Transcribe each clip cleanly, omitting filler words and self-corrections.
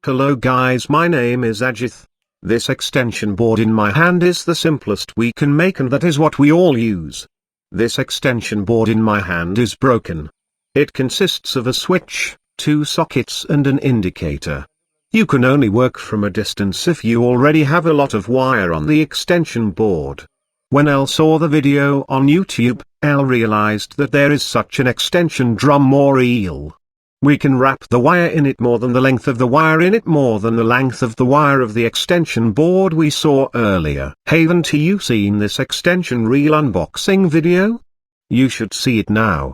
Hello guys, my name is AJITH. This extension board in my hand is the simplest we can make, and that is what we all use. This extension board in my hand is broken. It consists of a switch, 2 sockets and an indicator. You can only work from a distance if you already have a lot of wire on the extension board. When I saw the video on YouTube, I realized that there is such an extension drum or reel. We can wrap the wire in it more than the length of the wire in it more than the length of the wire of the extension board we saw earlier. Haven't you seen this extension reel unboxing video? You should see it now.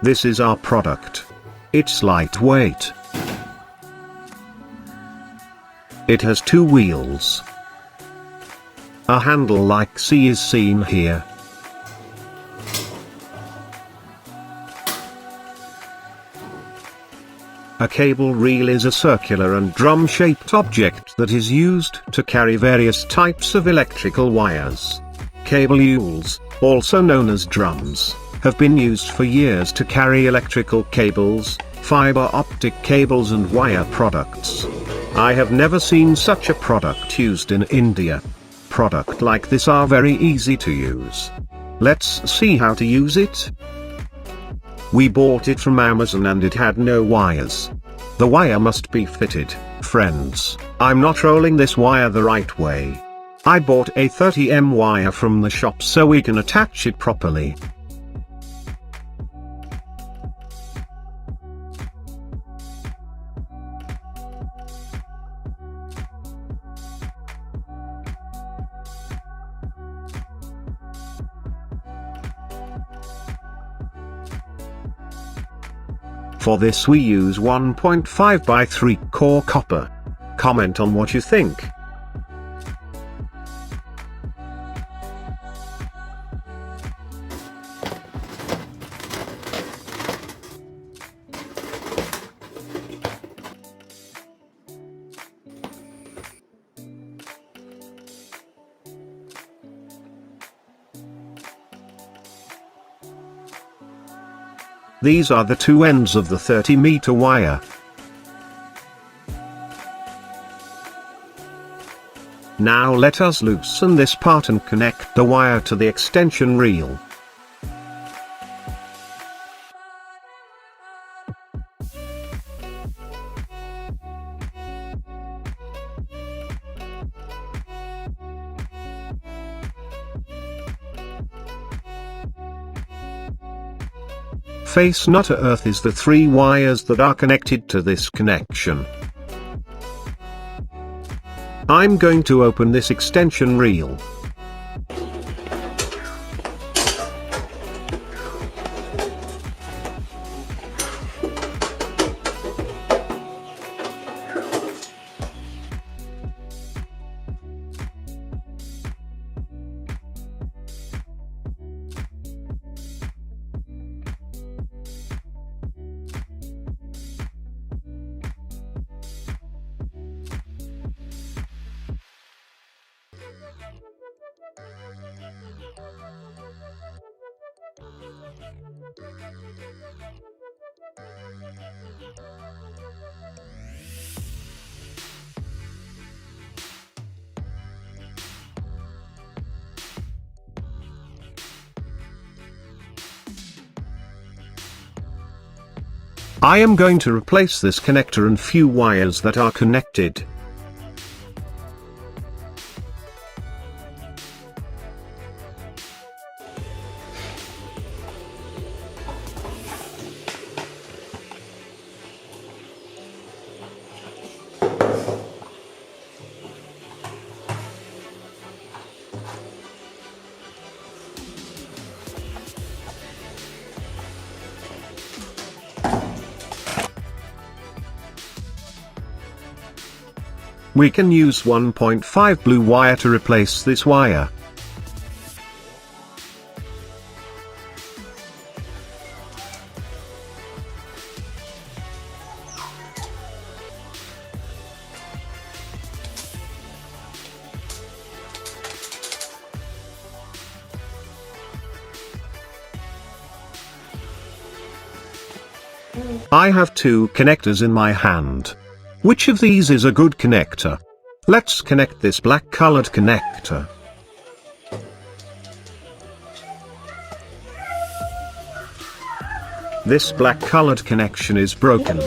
This is our product. It's lightweight. It has 2 wheels. A handle like C is seen here. A cable reel is a circular and drum-shaped object that is used to carry various types of electrical wires. Cable reels, also known as drums, have been used for years to carry electrical cables, fiber optic cables and wire products. I have never seen such a product used in India. Products like this are very easy to use. Let's see how to use it. We bought it from Amazon and it had no wires. The wire must be fitted, friends. I'm not rolling this wire the right way. I bought a 30mm wire from the shop so we can attach it properly. For this we use 1.5 by 3 core copper. Comment on what you think. These are the 2 ends of the 30-meter wire. Now let us loosen this part and connect the wire to the extension reel. Face not to earth is the 3 wires that are connected to this connection. I'm going to open this extension reel. I am going to replace this connector and few wires that are connected. We can use 1.5 blue wire to replace this wire. I have two connectors in my hand. Which of these is a good connector? Let's connect this black colored connector. This black colored connection is broken.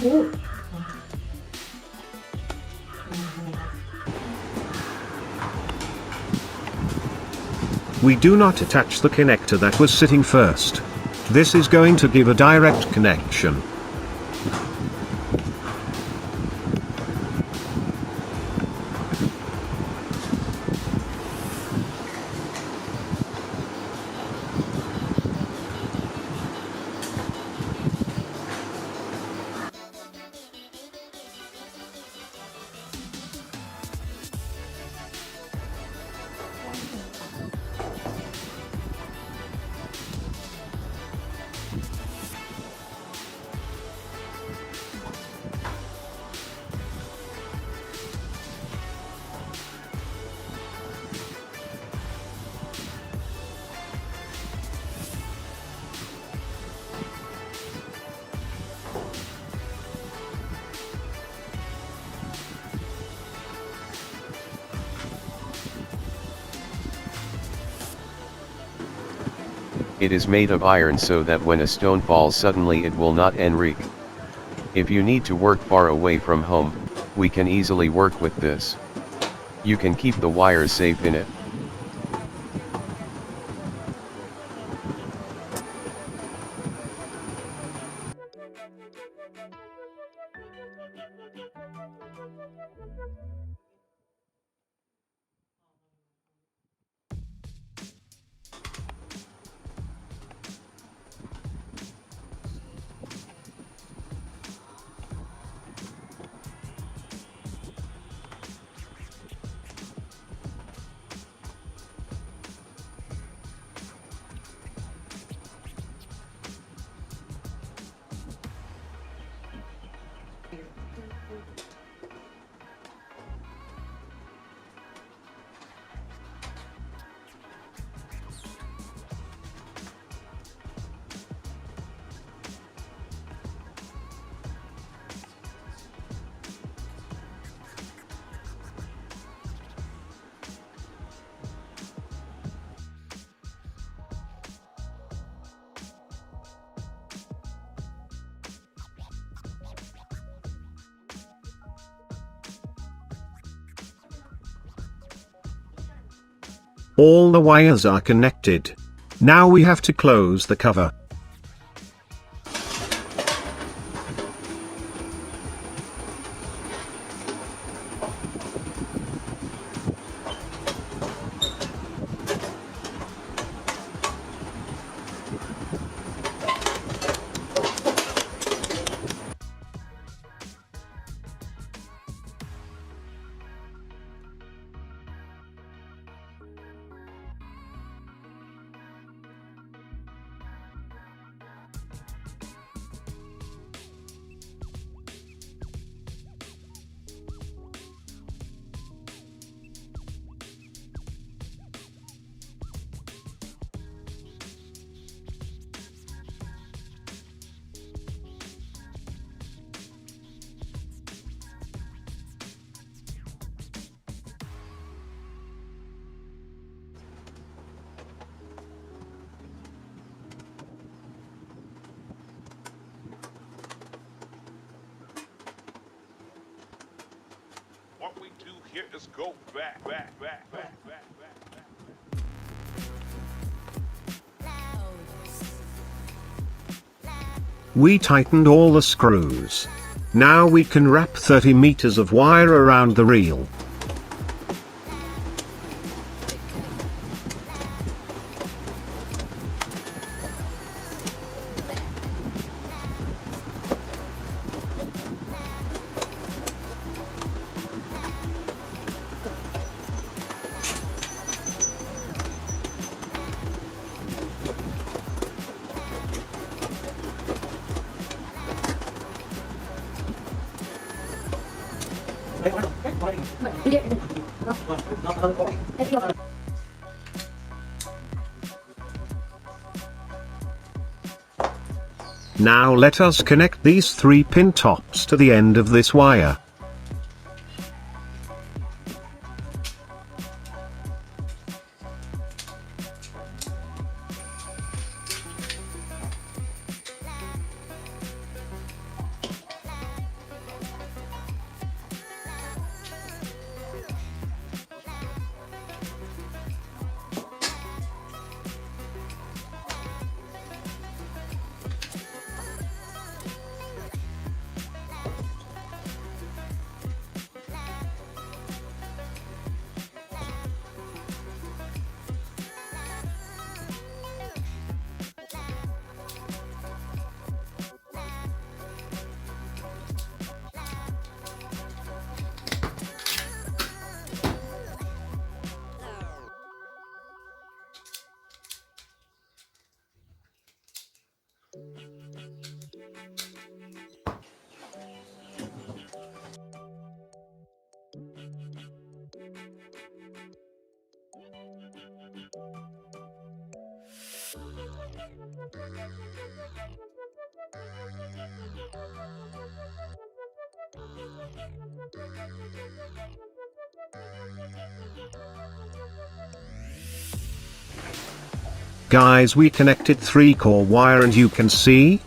We do not attach the connector that was sitting first. This is going to give a direct connection. It is made of iron so that when a stone falls suddenly it will not enreek. If you need to work far away from home, we can easily work with this. You can keep the wires safe in it. All the wires are connected. Now we have to close the cover. here. Let's go back. We tightened all the screws. Now we can wrap 30 meters of wire around the reel. Now let us connect these 3 pin tops to the end of this wire. Guys, we connected 3 core wire and you can see,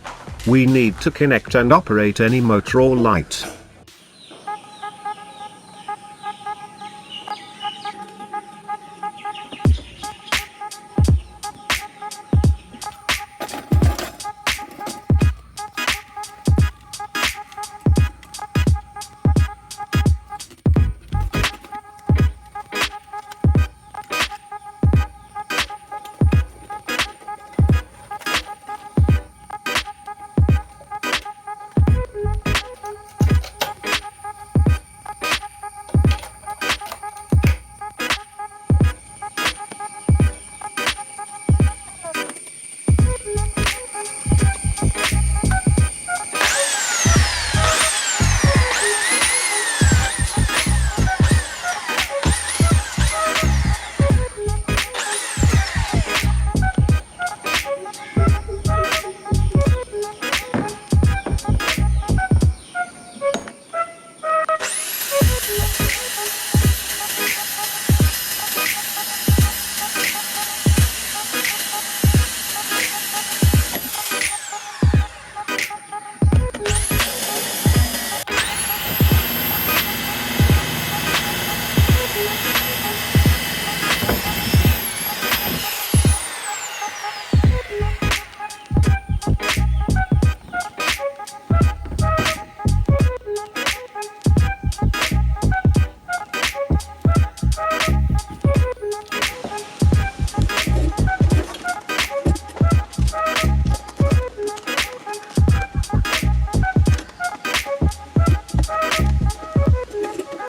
we need to connect and operate any motor or light.